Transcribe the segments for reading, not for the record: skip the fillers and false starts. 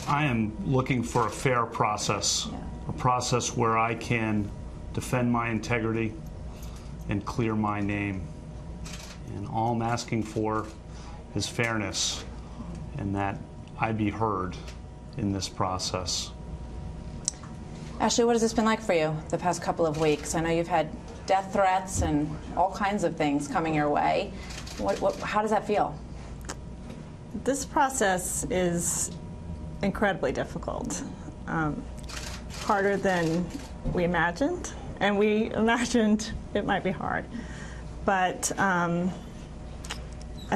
I am looking for a fair process, a process where I can defend my integrity and clear my name. And all I'm asking for is fairness and that I be heard in this process. Ashley, what has this been like for you the past couple of weeks? I know you've had death threats and all kinds of things coming your way. How does that feel? This process is incredibly difficult, harder than we imagined, and we imagined it might be hard. But at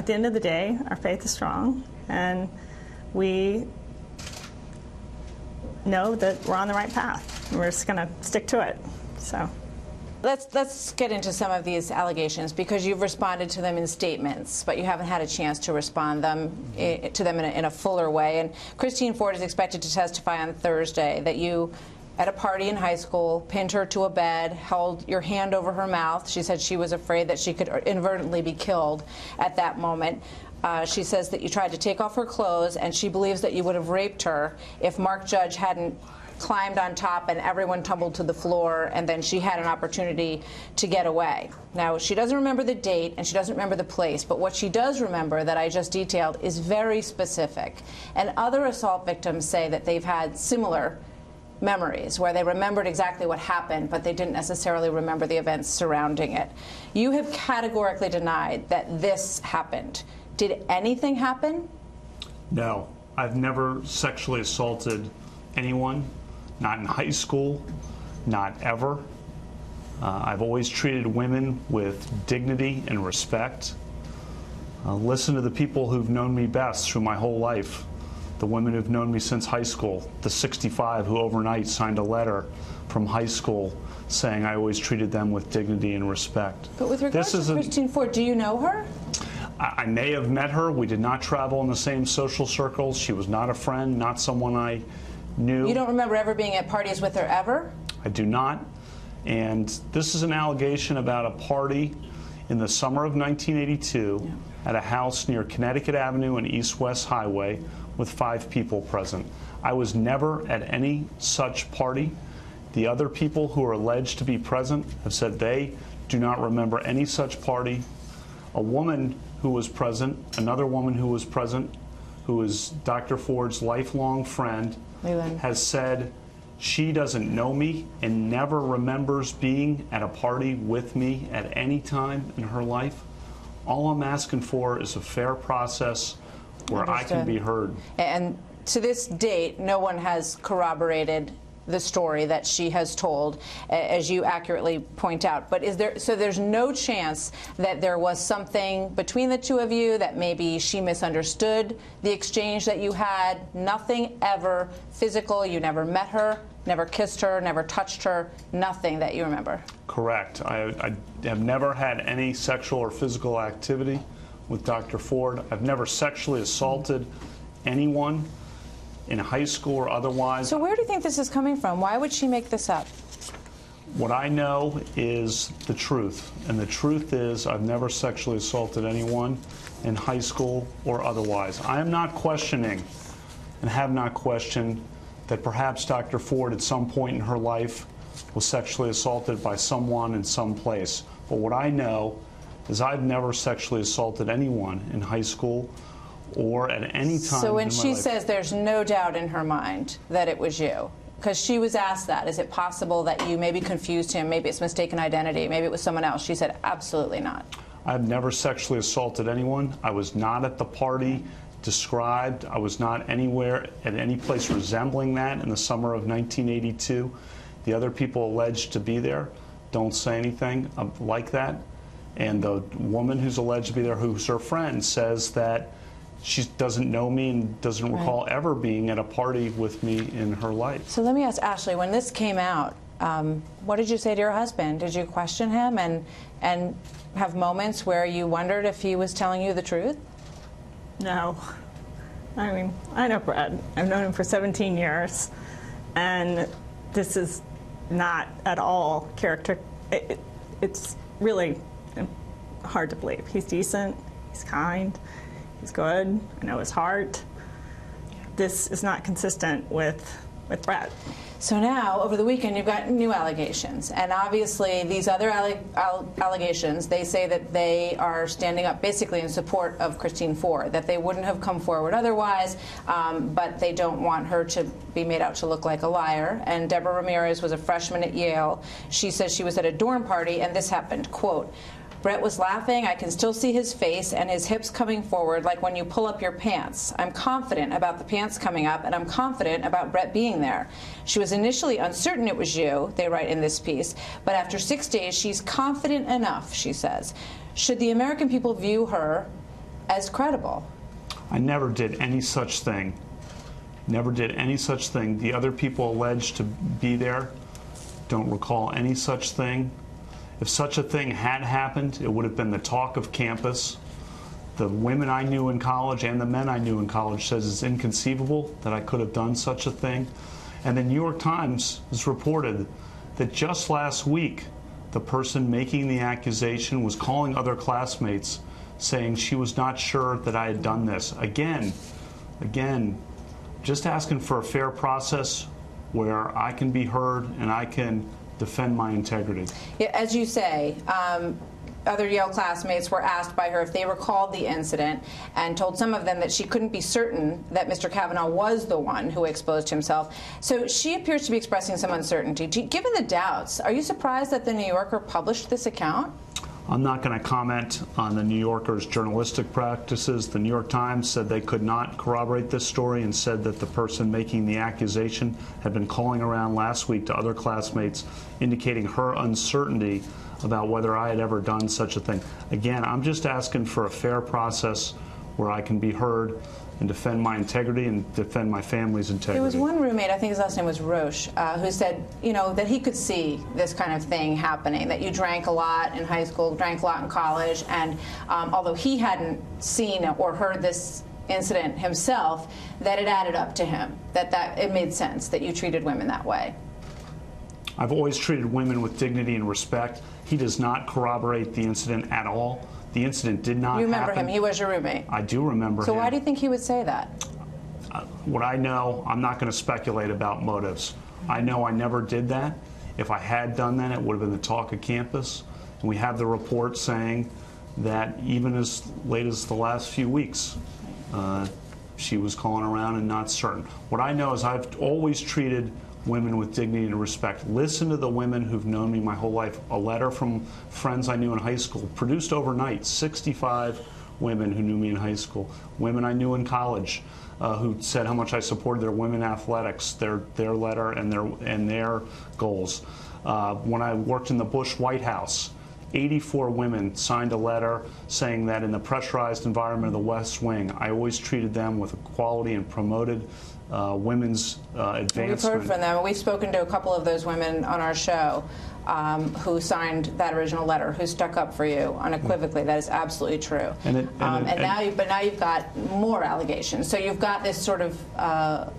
the end of the day, our faith is strong, and we know that we're on the right path. We're just going to stick to it. So. Let's get into some of these allegations, because you've responded to them in statements, but you haven't had a chance to respond to them in a fuller way. And Christine Ford is expected to testify on Thursday that you, at a party in high school, pinned her to a bed, held your hand over her mouth. She said she was afraid that she could inadvertently be killed at that moment. She says that you tried to take off her clothes, and she believes that you would have raped her if Mark Judge hadn't climbed on top and everyone tumbled to the floor, and then she had an opportunity to get away. Now, she doesn't remember the date and she doesn't remember the place, but what she does remember that I just detailed is very specific. And other assault victims say that they've had similar memories where they remembered exactly what happened, but they didn't necessarily remember the events surrounding it. You have categorically denied that this happened. Did anything happen? No, I've never sexually assaulted anyone. Not in high school, not ever. I've always treated women with dignity and respect. Listen to the people who've known me best through my whole life, the women who've known me since high school, the 65 who overnight signed a letter from high school saying I always treated them with dignity and respect. But with regard to Christine Ford, do you know her? I may have met her. We did not travel in the same social circles. She was not a friend, not someone I knew. You don't remember ever being at parties with her, ever? I do not. And this is an allegation about a party in the summer of 1982 at a house near Connecticut Avenue and East West Highway with 5 people present. I was never at any such party. The other people who are alleged to be present have said they do not remember any such party. A woman who was present, another woman who was present, who is Dr. Ford's lifelong friend, has said she doesn't know me and never remembers being at a party with me at any time in her life. All I'm asking for is a fair process where I can be heard. And to this date, no one has corroborated the story that she has told, as you accurately point out. But so there's no chance that there was something between the two of you, that maybe she misunderstood the exchange that you had? Nothing ever physical? You never met her, never kissed her, never touched her, nothing that you remember? Correct. I have never had any sexual or physical activity with Dr. Ford. I've never sexually assaulted anyone in high school or otherwise. So where do you think this is coming from? Why would she make this up? What I know is the truth, and the truth is I've never sexually assaulted anyone in high school or otherwise. I am not questioning and have not questioned that perhaps Dr. Ford at some point in her life was sexually assaulted by someone in some place. But what I know is I've never sexually assaulted anyone in high school or at any time. So when she says there's no doubt in her mind that it was you, because she was asked that, is it possible that you maybe confused him, maybe it's mistaken identity, maybe it was someone else? She said absolutely not. I've never sexually assaulted anyone. I was not at the party described. I was not anywhere at any place resembling that in the summer of 1982. The other people alleged to be there don't say anything like that. And the woman who's alleged to be there, who's her friend, says that she doesn't know me and doesn't recall ever being at a party with me in her life. So let me ask Ashley, when this came out, what did you say to your husband? Did you question him and have moments where you wondered if he was telling you the truth? No. I mean, I know Brad. I've known him for 17 years, and this is not at all character. It's really hard to believe. He's decent. He's kind. He's good. I know his heart. this is not consistent with Brett. So now, over the weekend, you've got new allegations. And obviously, these other allegations, they say that they are standing up basically in support of Christine Ford, that they wouldn't have come forward otherwise, but they don't want her to be made out to look like a liar. And Deborah Ramirez was a freshman at Yale. She says she was at a dorm party, and this happened, quote, Brett was laughing. I can still see his face and his hips coming forward like when you pull up your pants. I'm confident about the pants coming up, and I'm confident about Brett being there. She was initially uncertain it was you, they write in this piece, but after 6 days, she's confident enough, she says. Should the American people view her as credible? I never did any such thing. Never did any such thing. The other people alleged to be there don't recall any such thing. If such a thing had happened, it would have been the talk of campus. The women I knew in college and the men I knew in college says it's inconceivable that I could have done such a thing. And the New York Times has reported that just last week, the person making the accusation was calling other classmates saying she was not sure that I had done this. Again, just asking for a fair process where I can be heard and I can defend my integrity. Yeah, as you say, other Yale classmates were asked by her if they recalled the incident and told some of them that she couldn't be certain that Mr. Kavanaugh was the one who exposed himself. So she appears to be expressing some uncertainty. Given the doubts, are you surprised that the New Yorker published this account? I'm not going to comment on the New Yorker's journalistic practices. The New York Times said they could not corroborate this story and said that the person making the accusation had been calling around last week to other classmates, indicating her uncertainty about whether I had ever done such a thing. Again, I'm just asking for a fair process where I can be heard and defend my integrity and defend my family's integrity. There was one roommate, I think his last name was Roche, who said, you know, that he could see this kind of thing happening, that you drank a lot in high school, drank a lot in college, and although he hadn't seen or heard this incident himself, that it added up to him, that it made sense that you treated women that way. I've always treated women with dignity and respect. He does not corroborate the incident at all. The incident did not happen. You remember him. He was your roommate. I do remember him. So why do you think he would say that? What I know, I'm not going to speculate about motives. I know I never did that. If I had done that, it would have been the talk of campus. And we have the report saying that even as late as the last few weeks, she was calling around and not certain. What I know is I've always treated women with dignity and respect. Listen to the women who've known me my whole life. A letter from friends I knew in high school, produced overnight, 65 women who knew me in high school. Women I knew in college who said how much I supported their women athletics, their letter and their goals. When I worked in the Bush White House, 84 women signed a letter saying that in the pressurized environment of the West Wing, I always treated them with equality and promoted women's advancement. We've heard from them. We've spoken to a couple of those women on our show who signed that original letter, who stuck up for you unequivocally. That is absolutely true. Now you've got more allegations. So you've got this sort of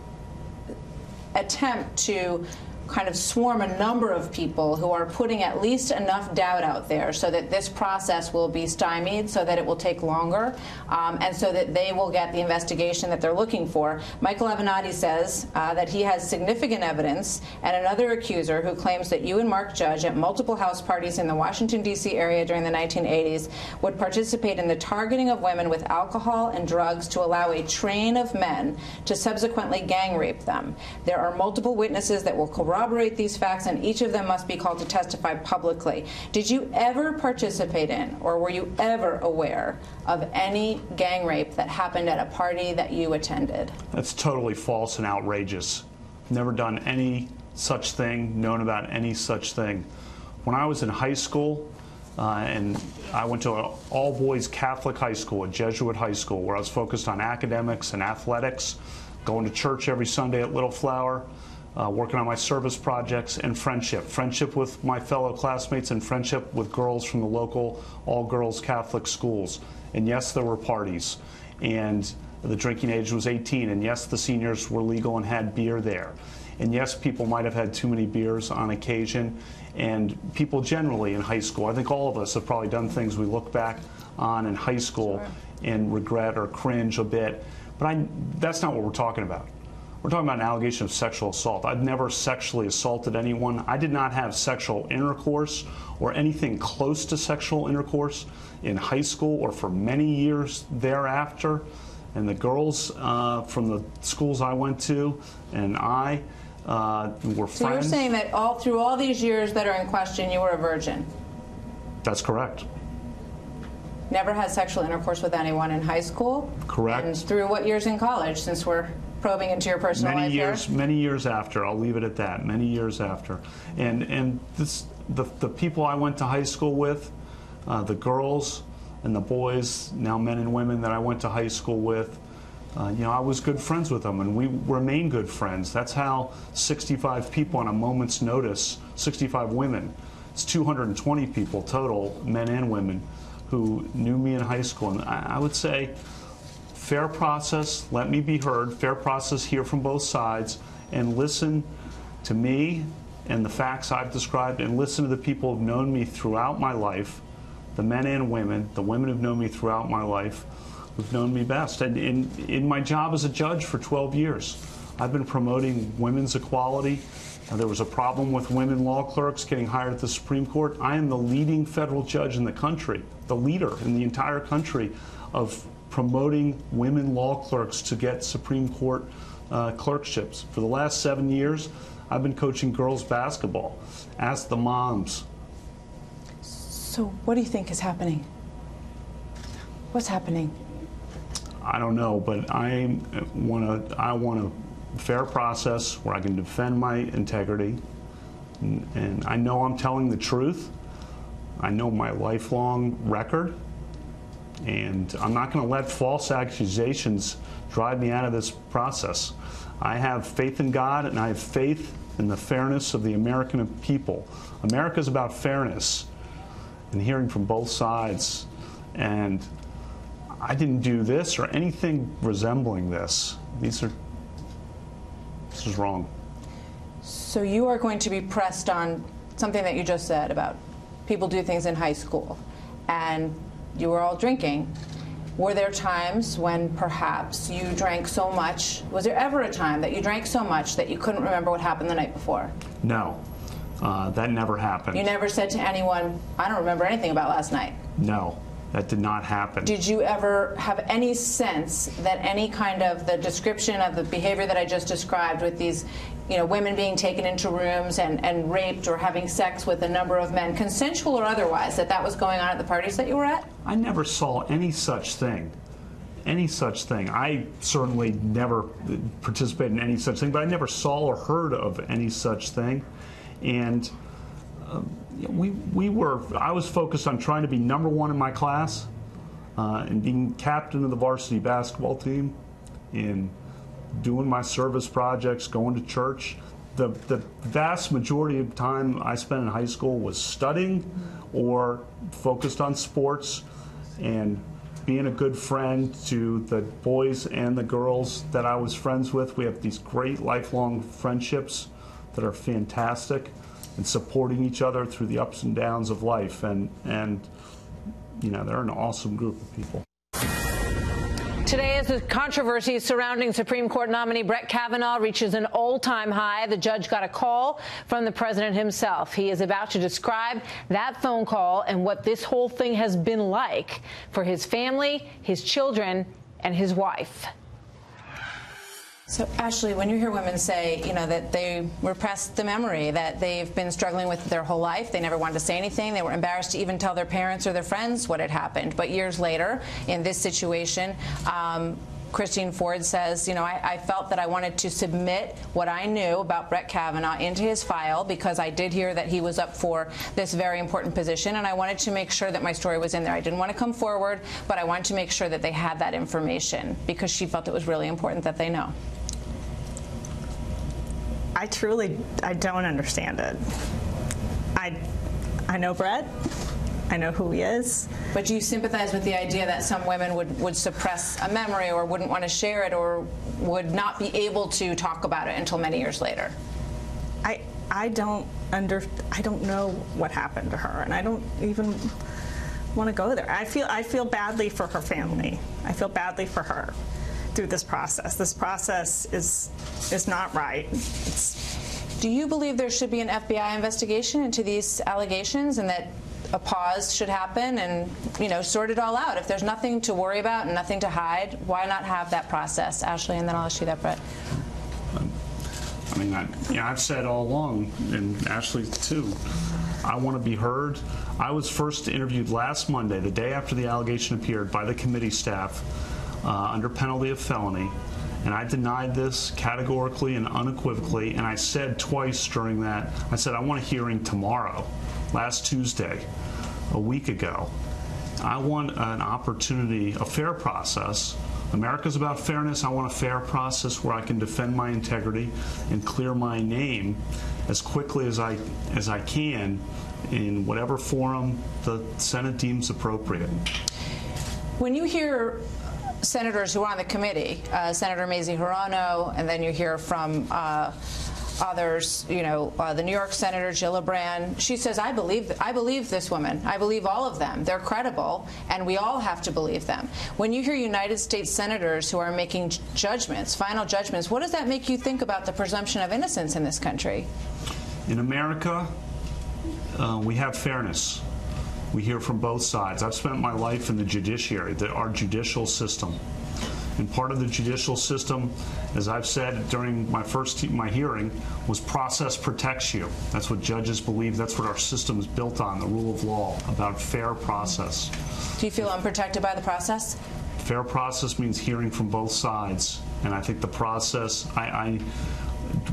attempt to kind of swarm a number of people who are putting at least enough doubt out there so that this process will be stymied, so that it will take longer, and so that they will get the investigation that they're looking for. Michael Avenatti says that he has significant evidence, and another accuser who claims that you and Mark Judge at multiple house parties in the Washington, D.C. area during the 1980s would participate in the targeting of women with alcohol and drugs to allow a train of men to subsequently gang rape them. There are multiple witnesses that will corroborate these facts, and each of them must be called to testify publicly. Did you ever participate in, or were you ever aware of any gang rape that happened at a party that you attended? That's totally false and outrageous. Never done any such thing, known about any such thing. When I was in high school, and I went to an all-boys Catholic high school, a Jesuit high school, where I was focused on academics and athletics, going to church every Sunday at Little Flower, working on my service projects, and friendship with my fellow classmates and friendship with girls from the local all-girls Catholic schools. And yes, there were parties, and the drinking age was 18, and yes, the seniors were legal and had beer there. And yes, people might have had too many beers on occasion, and people generally in high school, I think all of us have probably done things we look back on in high school and regret or cringe a bit. But that's not what we're talking about. We're talking about an allegation of sexual assault. I've never sexually assaulted anyone. I did not have sexual intercourse or anything close to sexual intercourse in high school or for many years thereafter. And the girls from the schools I went to and I were friends. So you're saying that through all these years that are in question, you were a virgin? That's correct. Never had sexual intercourse with anyone in high school? Correct. And through what years in college, since we're probing into your personal life here? Many years after. I'll leave it at that. Many years after. And the people I went to high school with, the girls and the boys, now men and women that I went to high school with, I was good friends with them, and we remain good friends. That's how 65 people on a moment's notice, 65 women, it's 220 people total, men and women, who knew me in high school. And I would say, fair process, let me be heard, fair process, hear from both sides, and listen to me and the facts I've described, and listen to the people who've known me throughout my life, the men and women, the women who've known me throughout my life, who've known me best. And in my job as a judge for 12 years, I've been promoting women's equality. There was a problem with women law clerks getting hired at the Supreme Court. I am the leading federal judge in the country, the leader in the entire country of promoting women law clerks to get Supreme Court clerkships. For the last 7 years, I've been coaching girls basketball. Ask the moms. So what do you think is happening? What's happening? I don't know, but I want a fair process where I can defend my integrity, and I know I'm telling the truth. I know my lifelong record, and I'm not going to let false accusations drive me out of this process. I have faith in God, and I have faith in the fairness of the American people. America is about fairness and hearing from both sides, and I didn't do this or anything resembling this. This is wrong. So you are going to be pressed on something that you just said about people do things in high school, and you were all drinking. Were there times when perhaps you drank so much? Was there ever a time that you drank so much that you couldn't remember what happened the night before? No, that never happened. You never said to anyone, I don't remember anything about last night? No, that did not happen. Did you ever have any sense that any kind of the description of the behavior that I just described with these, women being taken into rooms and raped or having sex with a number of men, consensual or otherwise, that was going on at the parties that you were at? I never saw any such thing. Any such thing. I certainly never participated in any such thing, but I never saw or heard of any such thing. And I was focused on trying to be #1 in my class and being captain of the varsity basketball team and doing my service projects, going to church. The vast majority of time I spent in high school was studying or focused on sports and being a good friend to the boys and the girls that I was friends with. We have these great lifelong friendships that are fantastic, and supporting each other through the ups and downs of life. And they're an awesome group of people. Today, as the controversy surrounding Supreme Court nominee Brett Kavanaugh reaches an all-time high, the judge got a call from the president himself. He is about to describe that phone call and what this whole thing has been like for his family, his children, and his wife. So, Ashley, when you hear women say, that they repress the memory, that they've been struggling with their whole life, they never wanted to say anything, they were embarrassed to even tell their parents or their friends what had happened. But years later, in this situation, Christine Ford says, I felt that I wanted to submit what I knew about Brett Kavanaugh into his file because I did hear that he was up for this very important position, and I wanted to make sure that my story was in there. I didn't want to come forward, but I wanted to make sure that they had that information because she felt it was really important that they know. I don't understand it. I know Brett. I know who he is. But do you sympathize with the idea that some women would suppress a memory or wouldn't want to share it or would not be able to talk about it until many years later? I don't know what happened to her, and I don't even want to go there. I feel badly for her family. I feel badly for her. through this process. This process is not right. Do you believe there should be an FBI investigation into these allegations, and that a pause should happen and, you know, sort it all out? If there's nothing to worry about and nothing to hide, why not have that process? Ashley, and then I'll ask you that, Brett. I mean, I've said all along, and Ashley too, I want to be heard. I was first interviewed last Monday, the day after the allegation appeared, by the committee staff under penalty of felony. And I denied this categorically and unequivocally, and I said twice during that, I said, I want a hearing tomorrow, last Tuesday, a week ago. I want an opportunity, a fair process. America's about fairness. I want a fair process where I can defend my integrity and clear my name as quickly as I can in whatever forum the Senate deems appropriate. When you hear senators who are on the committee, Senator Mazie Hirono, and then you hear from others, you know, the New York Senator Gillibrand, she says, I believe this woman. I believe all of them. They're credible, and we all have to believe them. When you hear United States senators who are making judgments, final judgments, what does that make you think about the presumption of innocence in this country? In America, we have fairness. We hear from both sides. I've spent my life in the judiciary, our judicial system. And part of the judicial system, as I've said during my hearing, was process protects you. That's what judges believe. That's what our system is built on, the rule of law, about fair process. Do you feel unprotected by the process? Fair process means hearing from both sides. And I think the process, I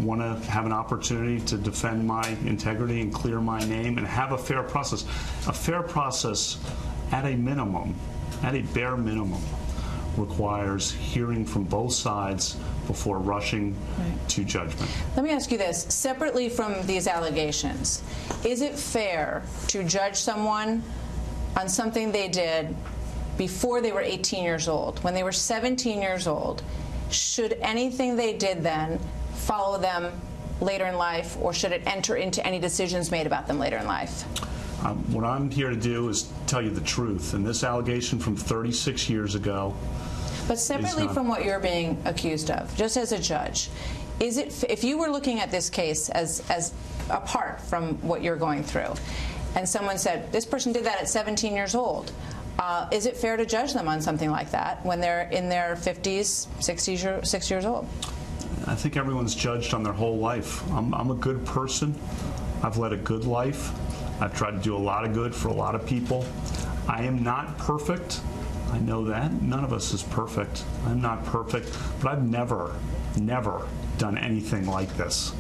want to have an opportunity to defend my integrity and clear my name and have a fair process. A fair process, at a minimum, at a bare minimum, requires hearing from both sides before rushing to judgment. Let me ask you this. Separately from these allegations, is it fair to judge someone on something they did before they were 18 years old? When they were 17 years old, should anything they did then follow them later in life, or should it enter into any decisions made about them later in life? What I'm here to do is tell you the truth. And this allegation from 36 years ago. But separately from what you're being accused of, just as a judge, is it, if you were looking at this case as apart from what you're going through, and someone said, this person did that at 17 years old, is it fair to judge them on something like that when they're in their 50s, 60s, 6 years old? I think everyone's judged on their whole life. I'm a good person. I've led a good life. I've tried to do a lot of good for a lot of people. I am not perfect. I know that. None of us is perfect. I'm not perfect. But I've never done anything like this.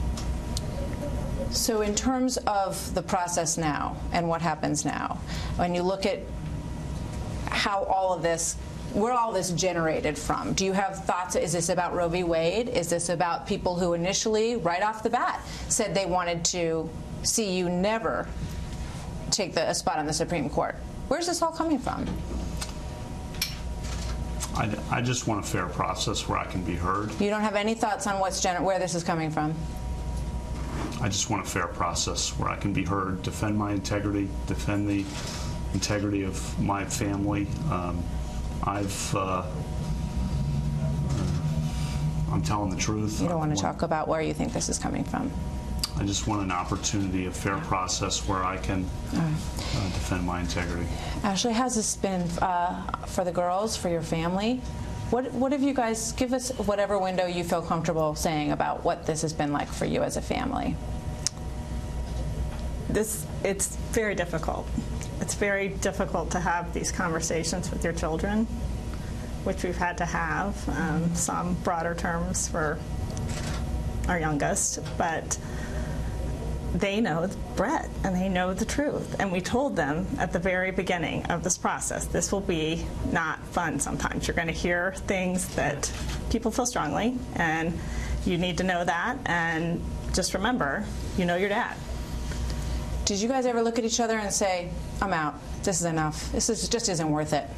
So in terms of the process now and what happens now, when you look at how all of this, where all this generated from, do you have thoughts? Is this about Roe v. Wade? Is this about people who initially, right off the bat, said they wanted to see you never take a spot on the Supreme Court? Where's this all coming from? I just want a fair process where I can be heard. You don't have any thoughts on where this is coming from? I just want a fair process where I can be heard, defend my integrity, defend the integrity of my family. I'm telling the truth. You don't want to talk about where you think this is coming from? I just want an opportunity, a fair process where I can defend my integrity. Ashley, how's this been for the girls, for your family? What have you guys, give us whatever window you feel comfortable saying about what this has been like for you as a family. It's very difficult. It's very difficult to have these conversations with your children, which we've had to have, some broader terms for our youngest, but they know Brett and they know the truth. And we told them at the very beginning of this process, this will be not fun sometimes. You're going to hear things that people feel strongly, and you need to know that. And just remember, you know your dad. Did you guys ever look at each other and say, I'm out, this is enough, just isn't worth it?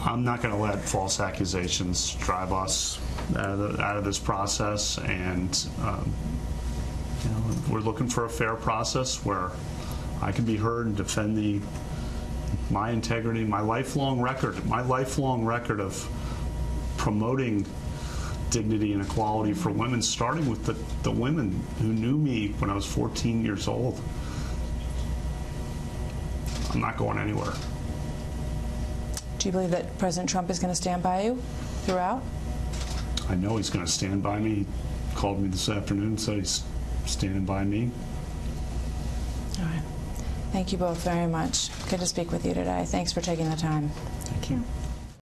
I'm not going to let false accusations drive us out of this process, and we're looking for a fair process where I can be heard and defend my integrity, my lifelong record of promoting dignity and equality for women, starting with the women who knew me when I was 14 years old. I'm not going anywhere. Do you believe that President Trump is going to stand by you throughout? I know he's going to stand by me. He called me this afternoon and said he's standing by me. All right. Thank you both very much. Good to speak with you today. Thanks for taking the time. Thank you.